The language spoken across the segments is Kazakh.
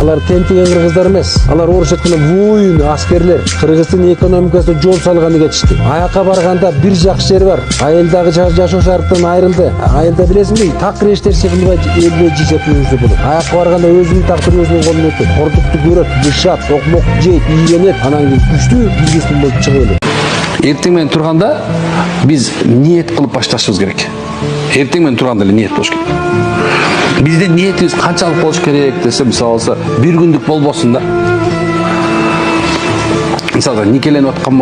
Алар тентиген кыргыздар эмес. Алар орусча айтканда воин, аскерлер. Кыргыздын экономикасына жол салганы кетишти. Аякка барганда бир жакшы жери бар. Айылдагы жашоо шарттан айрылды. Айылда билесиңби, так крештер секилбай элбей жашатыбызды болот. Аякка барганда өзүнүн тактыры өзүнүн колунда өтөт. Кордукту көрөт, бышат, окмок жейт, ийленет, анан кийин күчтүү бизнесмен болуп чыгып элек. Эртең менен турганда биз ниет кылып башташыбыз керек. Эртең менен турганда эле ниет болуш керек. Биздин ниетибиз канчалык болуш керек десе, мисалы болсо, бир күндүк болбосун да. Мисалы никеленип аткан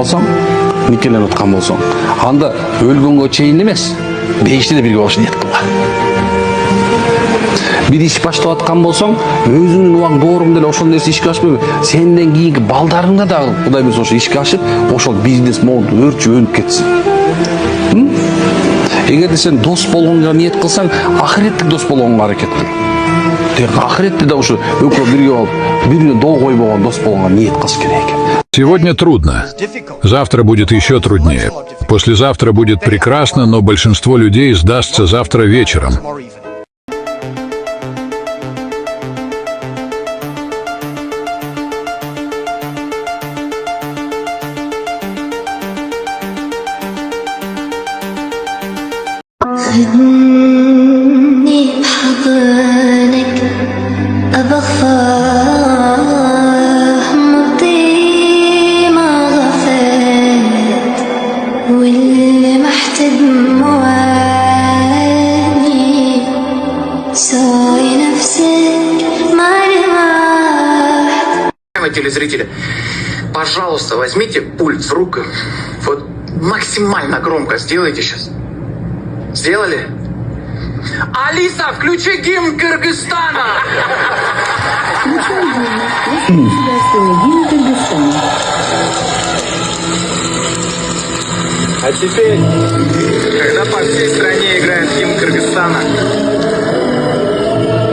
болсоң, анда өлгөнгө чейин эмес, 5-те бирге болуш ниет кылган. Bir iş başlap aткан болсоң, өзүңдүн убаң доорунда эле ошол нерсе ишке ашпайбы, сенден кийинки балдарыңда да Кудай мырза ошо ишке ашып, ошол бизнес могу өрчүп өнүп кетсин. Эгерде сен дос болгонго ниет кылсаң, ахиреттик дос болгонго аракет кыл. Тек ахиретте да ошо экөө бирге болуп, бирине долгой болгон дос болгонго ниет кылыш керек экен. Сегодня трудно. Завтра будет еще труднее. Послезавтра будет прекрасно, но большинство людей сдастся завтра вечером. خدني بحضنك أبغفاه مضي ما غفلت واللي محتد مواني سوي نفسك ما رمحت. Телезрители, пожалуйста, возьмите пульт в руку, вот максимально громко сделайте сейчас. Сделали? Алиса, включи гимн Кыргызстана! А теперь, когда по всей стране играет гимн Кыргызстана,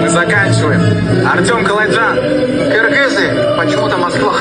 мы заканчиваем. Артем Калайджан, кыргызы, почему-то Москва.